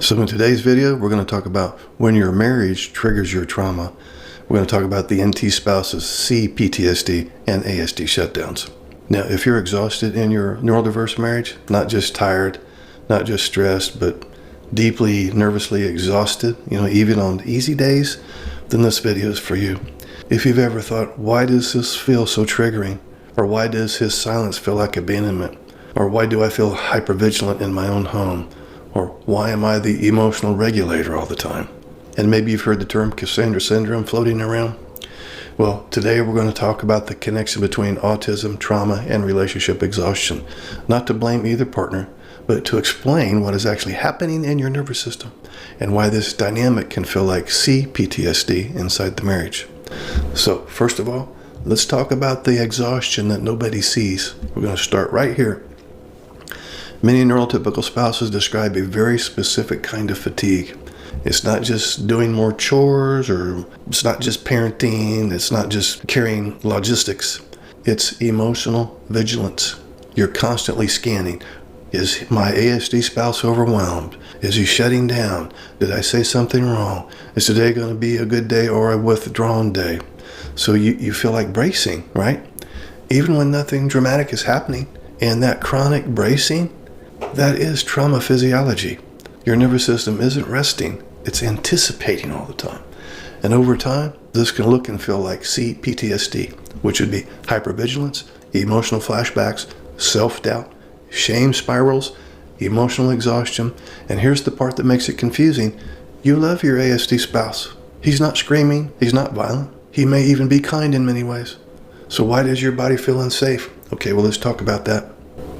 So in today's video, we're going to talk about when your marriage triggers your trauma. We're going to talk about the NT spouse's CPTSD and ASD shutdowns. Now, if you're exhausted in your neurodiverse marriage, not just tired, not just stressed, but deeply nervously exhausted, even on easy days, then this video is for you. If you've ever thought, why does this feel so triggering? Or why does his silence feel like abandonment? Or why do I feel hypervigilant in my own home? Or why am I the emotional regulator all the time? And maybe you've heard the term Cassandra syndrome floating around. Well, today we're going to talk about the connection between autism, trauma, and relationship exhaustion. Not to blame either partner, but to explain what is actually happening in your nervous system and why this dynamic can feel like CPTSD inside the marriage. So, first of all, let's talk about the exhaustion that nobody sees. We're going to start right here. Many neurotypical spouses describe a very specific kind of fatigue. It's not just doing more chores, or it's not just parenting, it's not just carrying logistics. It's emotional vigilance. You're constantly scanning. Is my ASD spouse overwhelmed? Is he shutting down? Did I say something wrong? Is today going to be a good day or a withdrawn day? So you feel like bracing, right? Even when nothing dramatic is happening. And that chronic bracing, that is trauma physiology. Your nervous system isn't resting, it's anticipating all the time. And over time, this can look and feel like CPTSD, which would be hypervigilance, emotional flashbacks, self-doubt, shame spirals, emotional exhaustion. And here's the part that makes it confusing. You love your ASD spouse. He's not screaming, he's not violent. He may even be kind in many ways. So why does your body feel unsafe? Okay, well, let's talk about that.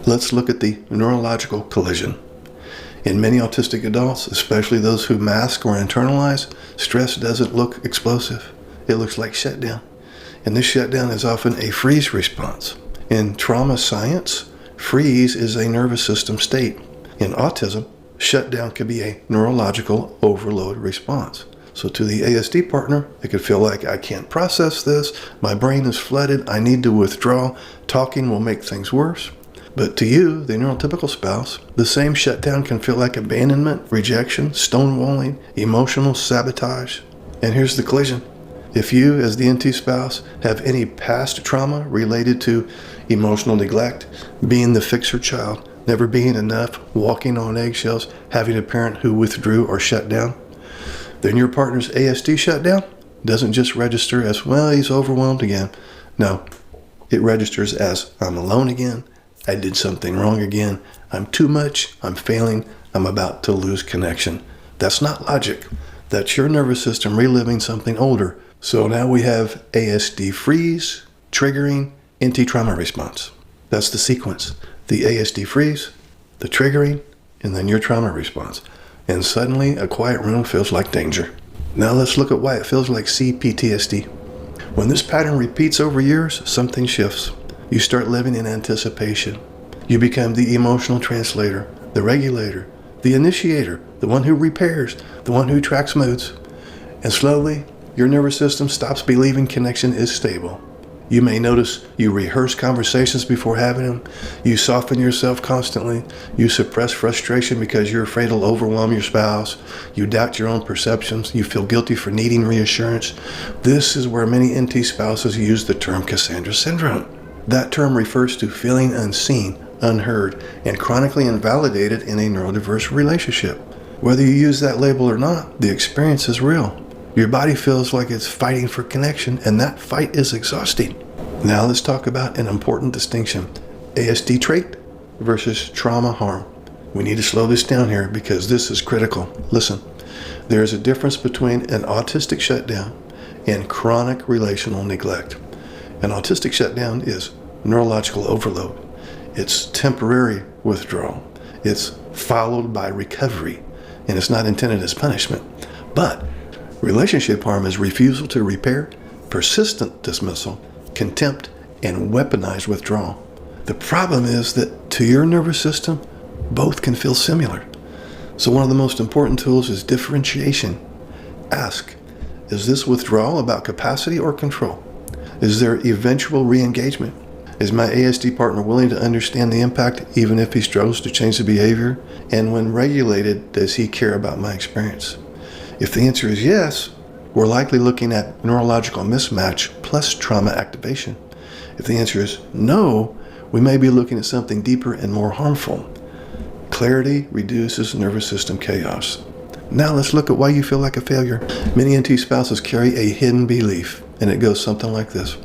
Let's look at the neurological collision. In many autistic adults, especially those who mask or internalize, stress doesn't look explosive. It looks like shutdown. And this shutdown is often a freeze response. In trauma science, freeze is a nervous system state. In autism, shutdown can be a neurological overload response. So to the ASD partner, it could feel like, I can't process this, my brain is flooded, I need to withdraw, talking will make things worse. But to you, the neurotypical spouse, the same shutdown can feel like abandonment, rejection, stonewalling, emotional sabotage. And here's the collision. If you, as the NT spouse, have any past trauma related to emotional neglect, being the fixer child, never being enough, walking on eggshells, having a parent who withdrew or shut down, then your partner's ASD shutdown doesn't just register as, well, he's overwhelmed again. No, it registers as, I'm alone again. I did something wrong again. I'm too much. I'm failing. I'm about to lose connection. That's not logic. That's your nervous system reliving something older. So now we have ASD freeze, triggering, NT trauma response. That's the sequence. The ASD freeze, the triggering, and then your trauma response. And suddenly a quiet room feels like danger. Now let's look at why it feels like CPTSD. When this pattern repeats over years, something shifts. You start living in anticipation. You become the emotional translator, the regulator, the initiator, the one who repairs, the one who tracks moods. And slowly, your nervous system stops believing connection is stable. You may notice you rehearse conversations before having them. You soften yourself constantly. You suppress frustration because you're afraid it'll overwhelm your spouse. You doubt your own perceptions. You feel guilty for needing reassurance. This is where many NT spouses use the term Cassandra syndrome. That term refers to feeling unseen, unheard, and chronically invalidated in a neurodiverse relationship. Whether you use that label or not, the experience is real. Your body feels like it's fighting for connection, and that fight is exhausting. Now let's talk about an important distinction. ASD trait versus trauma harm. We need to slow this down here because this is critical. Listen, there is a difference between an autistic shutdown and chronic relational neglect. An autistic shutdown is neurological overload. It's temporary withdrawal. It's followed by recovery, and it's not intended as punishment. But relationship harm is refusal to repair, persistent dismissal, contempt, and weaponized withdrawal. The problem is that to your nervous system, both can feel similar. So one of the most important tools is differentiation. Ask, is this withdrawal about capacity or control? Is there eventual re-engagement? Is my ASD partner willing to understand the impact even if he struggles to change the behavior? And when regulated, does he care about my experience? If the answer is yes, we're likely looking at neurological mismatch plus trauma activation. If the answer is no, we may be looking at something deeper and more harmful. Clarity reduces nervous system chaos. Now let's look at why you feel like a failure. Many NT spouses carry a hidden belief, and it goes something like this.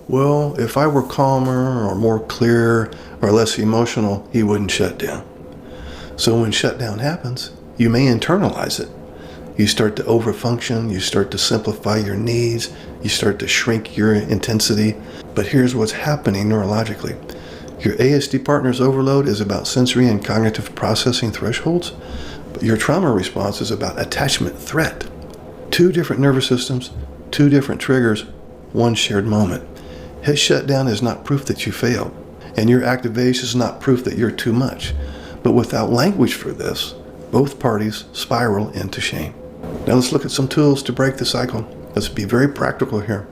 Well, if I were calmer or more clear or less emotional, he wouldn't shut down. So when shutdown happens, you may internalize it. You start to overfunction, you start to simplify your needs, you start to shrink your intensity. But here's what's happening neurologically. Your ASD partner's overload is about sensory and cognitive processing thresholds, but your trauma response is about attachment threat. Two different nervous systems, two different triggers, one shared moment. His shutdown is not proof that you failed, and your activation is not proof that you're too much. But without language for this, both parties spiral into shame. Now let's look at some tools to break the cycle. Let's be very practical here.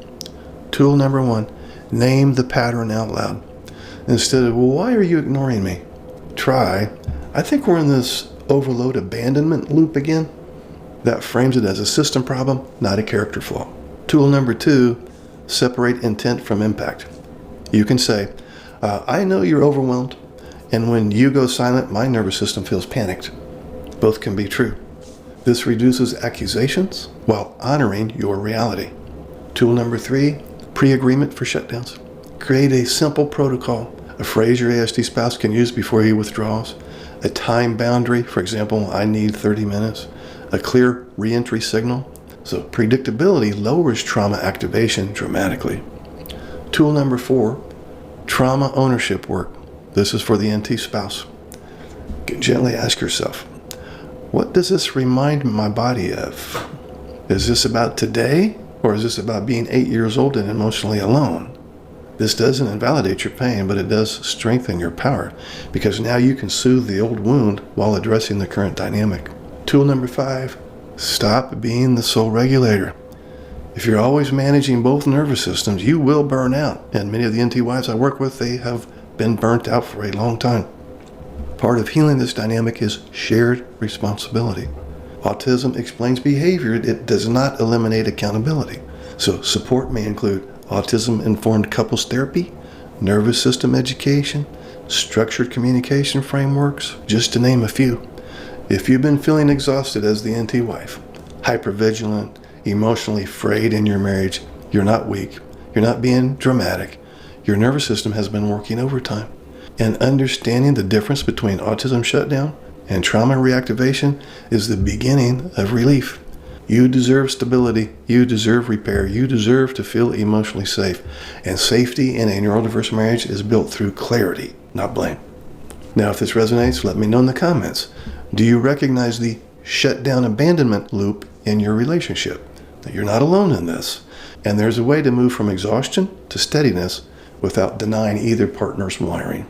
Tool number 1, name the pattern out loud. Instead of, well, why are you ignoring me? Try, I think we're in this overload abandonment loop again. That frames it as a system problem, not a character flaw. Tool number 2, separate intent from impact. You can say, I know you're overwhelmed, and when you go silent, my nervous system feels panicked. Both can be true. This reduces accusations while honoring your reality. Tool number 3, pre-agreement for shutdowns. Create a simple protocol, a phrase your ASD spouse can use before he withdraws, a time boundary, for example, I need 30 minutes, a clear reentry signal. So predictability lowers trauma activation dramatically. Tool number 4, trauma ownership work. This is for the NT spouse. Gently ask yourself, what does this remind my body of? Is this about today, or is this about being 8 years old and emotionally alone? This doesn't invalidate your pain, but it does strengthen your power, because now you can soothe the old wound while addressing the current dynamic. Tool number 5, stop being the sole regulator. If you're always managing both nervous systems, you will burn out. And many of the NT wives I work with, they have been burnt out for a long time. Part of healing this dynamic is shared responsibility. Autism explains behavior. It does not eliminate accountability. So support may include autism-informed couples therapy, nervous system education, structured communication frameworks, just to name a few. If you've been feeling exhausted as the NT wife, hypervigilant, emotionally frayed in your marriage, you're not weak, you're not being dramatic. Your nervous system has been working overtime. And understanding the difference between autism shutdown and trauma reactivation is the beginning of relief. You deserve stability, you deserve repair, you deserve to feel emotionally safe. And safety in a neurodiverse marriage is built through clarity, not blame. Now, if this resonates, let me know in the comments. Do you recognize the shutdown abandonment loop in your relationship? You're not alone in this. And there's a way to move from exhaustion to steadiness without denying either partner's wiring.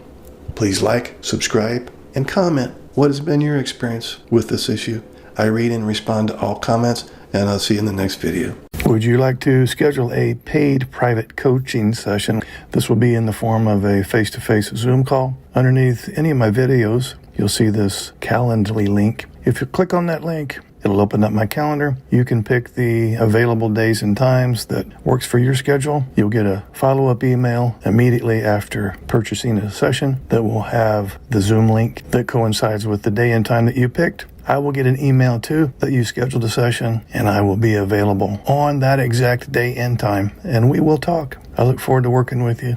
Please like, subscribe, and comment what has been your experience with this issue. I read and respond to all comments, and I'll see you in the next video. Would you like to schedule a paid private coaching session? This will be in the form of a face-to-face Zoom call. Underneath any of my videos, you'll see this Calendly link. If you click on that link, it'll open up my calendar. You can pick the available days and times that works for your schedule. You'll get a follow-up email immediately after purchasing a session that will have the Zoom link that coincides with the day and time that you picked. I will get an email too that you scheduled a session, and I will be available on that exact day and time, and we will talk. I look forward to working with you.